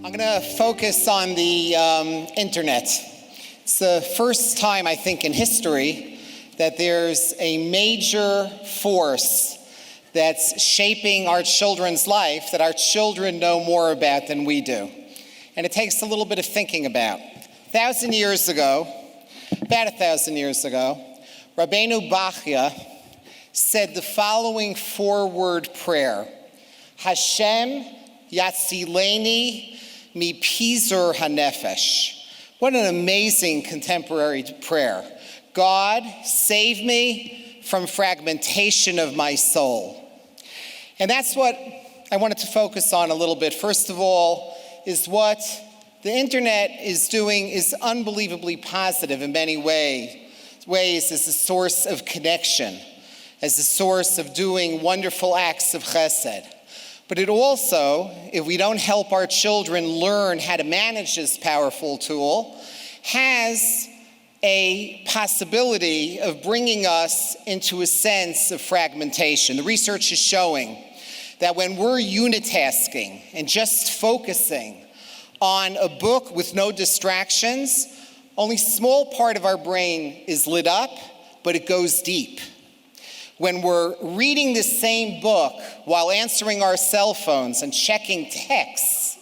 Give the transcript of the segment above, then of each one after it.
I'm going to focus on the internet. It's the first time, I think, in history that there's a major force that's shaping our children's life that our children know more about than we do. And it takes a little bit of thinking about. About 1,000 years ago, Rabbeinu Bachya said the following four-word prayer: Hashem Yatzileni Mi Pizur Hanefesh. What an amazing contemporary prayer. God, save me from fragmentation of my soul. And that's what I wanted to focus on a little bit. First of all, is what the internet is doing is unbelievably positive in many ways as a source of connection, as a source of doing wonderful acts of chesed. But it also, if we don't help our children learn how to manage this powerful tool, has a possibility of bringing us into a sense of fragmentation. The research is showing that when we're unitasking and just focusing on a book with no distractions, only a small part of our brain is lit up, but it goes deep. When we're reading the same book while answering our cell phones and checking texts,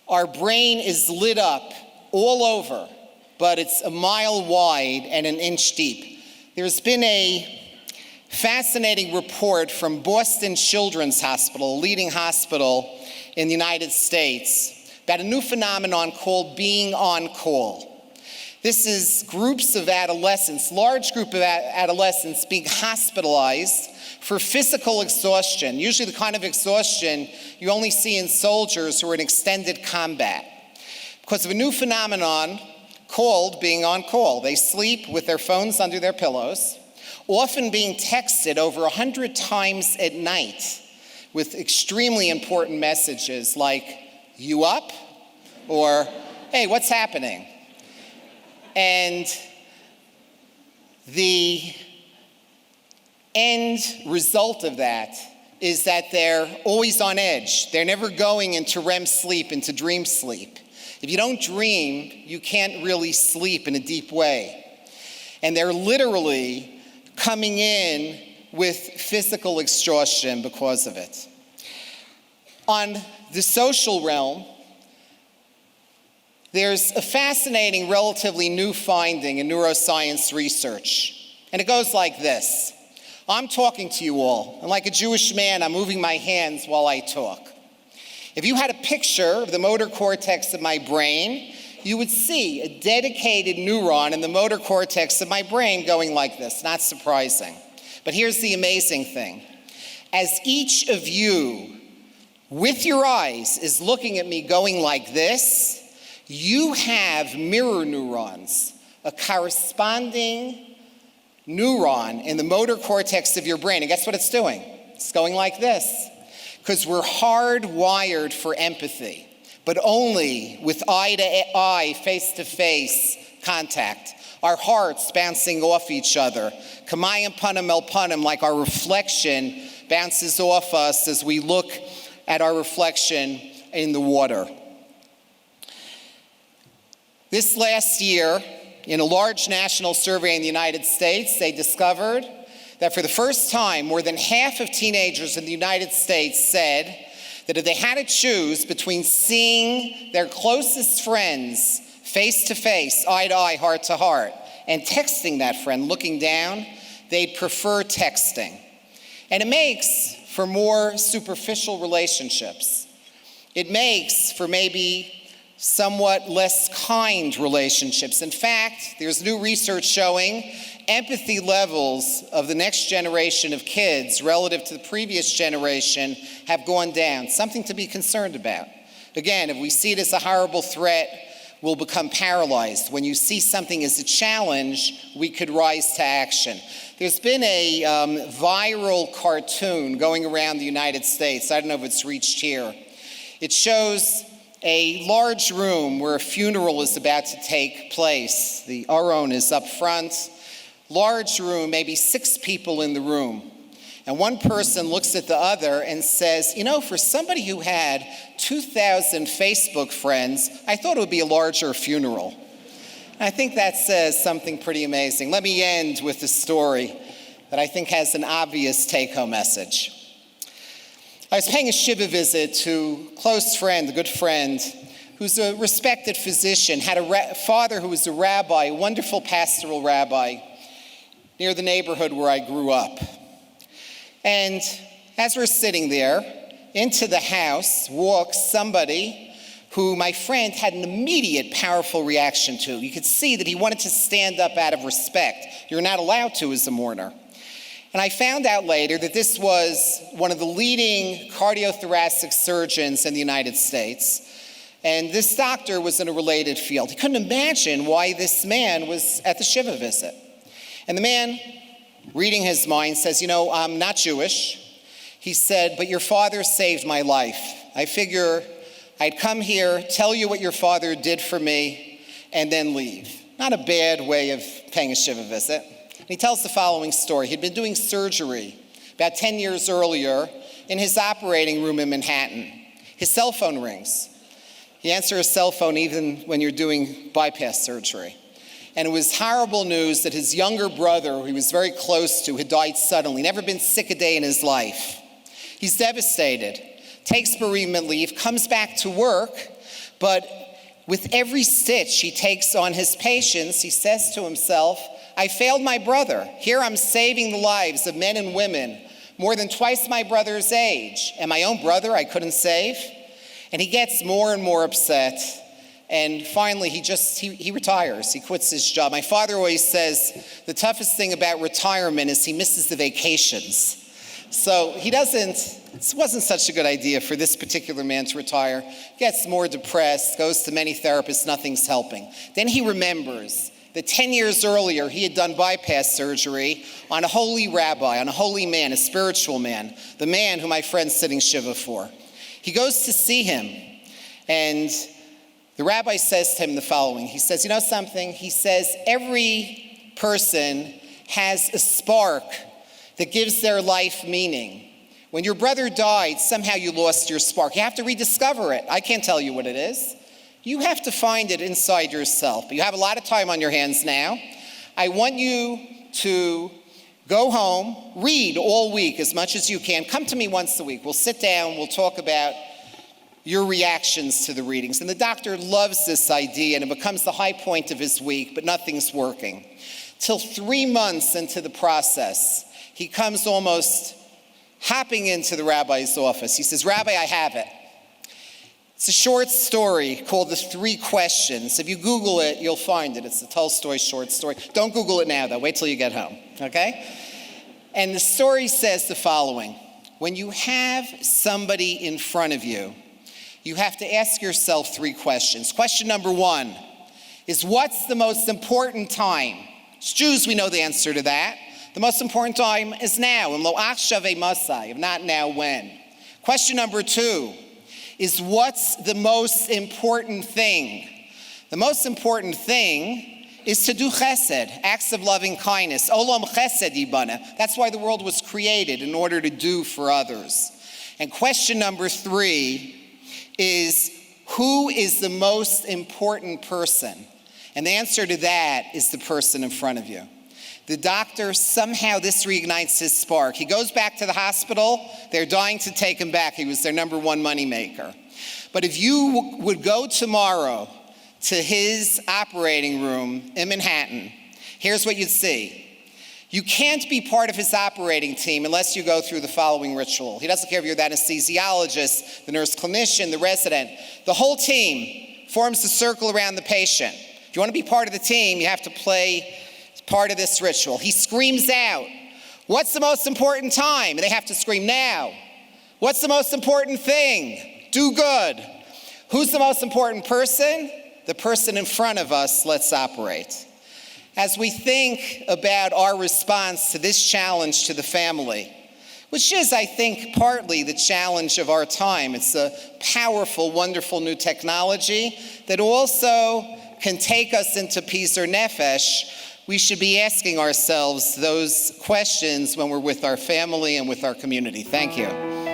our brain is lit up all over, but it's a mile wide and an inch deep. There's been a fascinating report from Boston Children's Hospital, a leading hospital in the United States, about a new phenomenon called being on call. This is groups of adolescents, large group of adolescents being hospitalized for physical exhaustion, usually the kind of exhaustion you only see in soldiers who are in extended combat, because of a new phenomenon called being on call. They sleep with their phones under their pillows, often being texted over 100 times at night with extremely important messages like, "You up?" or, "Hey, what's happening?" And the end result of that is that they're always on edge. They're never going into REM sleep, into dream sleep. If you don't dream, you can't really sleep in a deep way. And they're literally coming in with physical exhaustion because of it. On the social realm, there's a fascinating, relatively new finding in neuroscience research. And it goes like this. I'm talking to you all, and like a Jewish man, I'm moving my hands while I talk. If you had a picture of the motor cortex of my brain, you would see a dedicated neuron in the motor cortex of my brain going like this. Not surprising. But here's the amazing thing. As each of you, with your eyes, is looking at me going like this, you have mirror neurons, a corresponding neuron in the motor cortex of your brain. And guess what it's doing? It's going like this. Because we're hardwired for empathy, but only with eye-to-eye, face-to-face contact. Our hearts bouncing off each other. Kamayim panim el panim, like our reflection bounces off us as we look at our reflection in the water. This last year, in a large national survey in the United States, they discovered that for the first time, more than half of teenagers in the United States said that if they had to choose between seeing their closest friends face-to-face, eye-to-eye, heart-to-heart, and texting that friend, looking down, they'd prefer texting. And it makes for more superficial relationships. It makes for maybe somewhat less kind relationships. In fact, there's new research showing empathy levels of the next generation of kids relative to the previous generation have gone down, something to be concerned about. Again, if we see it as a horrible threat, we'll become paralyzed. When you see something as a challenge, we could rise to action. There's been a viral cartoon going around the United States. I don't know if it's reached here. It shows a large room where a funeral is about to take place. The aron is up front. Large room, maybe 6 people in the room. And one person looks at the other and says, for somebody who had 2,000 Facebook friends, I thought it would be a larger funeral. And I think that says something pretty amazing. Let me end with a story that I think has an obvious take-home message. I was paying a Yeshiva visit to a close friend, a good friend, who's a respected physician, had a father who was a rabbi, a wonderful pastoral rabbi, near the neighborhood where I grew up. And as we're sitting there, into the house walks somebody who my friend had an immediate powerful reaction to. You could see that he wanted to stand up out of respect. You're not allowed to as a mourner. And I found out later that this was one of the leading cardiothoracic surgeons in the United States. And this doctor was in a related field. He couldn't imagine why this man was at the Shiva visit. And the man, reading his mind, says, I'm not Jewish. He said, but your father saved my life. I figure I'd come here, tell you what your father did for me, and then leave. Not a bad way of paying a Shiva visit. And he tells the following story. He'd been doing surgery about 10 years earlier in his operating room in Manhattan. His cell phone rings. He answers his cell phone even when you're doing bypass surgery. And it was horrible news that his younger brother, who he was very close to, had died suddenly, never been sick a day in his life. He's devastated, takes bereavement leave, comes back to work, but with every stitch he takes on his patients, he says to himself, I failed my brother. Here I'm saving the lives of men and women more than twice my brother's age. And my own brother I couldn't save? And he gets more and more upset. And finally, he retires. He quits his job. My father always says the toughest thing about retirement is he misses the vacations. So it wasn't such a good idea for this particular man to retire. Gets more depressed, goes to many therapists, nothing's helping. Then he remembers that 10 years earlier, he had done bypass surgery on a holy rabbi, on a holy man, a spiritual man, the man who my friend's sitting Shiva for. He goes to see him, and the rabbi says to him the following. He says, something? He says, every person has a spark that gives their life meaning. When your brother died, somehow you lost your spark. You have to rediscover it. I can't tell you what it is. You have to find it inside yourself. But you have a lot of time on your hands now. I want you to go home, read all week as much as you can. Come to me once a week. We'll sit down, we'll talk about your reactions to the readings. And the doctor loves this idea, and it becomes the high point of his week, but nothing's working. Till 3 months into the process, he comes almost hopping into the rabbi's office. He says, Rabbi, I have it. It's a short story called The 3 Questions. If you Google it, you'll find it. It's a Tolstoy short story. Don't Google it now, though. Wait till you get home, okay? And the story says the following. When you have somebody in front of you, you have to ask yourself 3 questions. Question number 1 is, what's the most important time? As Jews, we know the answer to that. The most important time is now. And lo achshav masai, if not now, when? Question number 2 is, what's the most important thing? The most important thing is to do chesed, acts of loving kindness. Olam chesed yibana. That's why the world was created, in order to do for others. And question number 3 is, who is the most important person? And the answer to that is the person in front of you. The doctor, somehow this reignites his spark. He goes back to the hospital. They're dying to take him back. He was their number 1 moneymaker. But if you would go tomorrow to his operating room in Manhattan, here's what you'd see. You can't be part of his operating team unless you go through the following ritual. He doesn't care if you're the anesthesiologist, the nurse clinician, the resident. The whole team forms a circle around the patient. If you want to be part of the team, you have to play part of this ritual. He screams out, what's the most important time? And they have to scream now. What's the most important thing? Do good. Who's the most important person? The person in front of us. Let's operate. As we think about our response to this challenge to the family, which is, I think, partly the challenge of our time. It's a powerful, wonderful new technology that also can take us into Pizer Nefesh, we should be asking ourselves those questions when we're with our family and with our community. Thank you.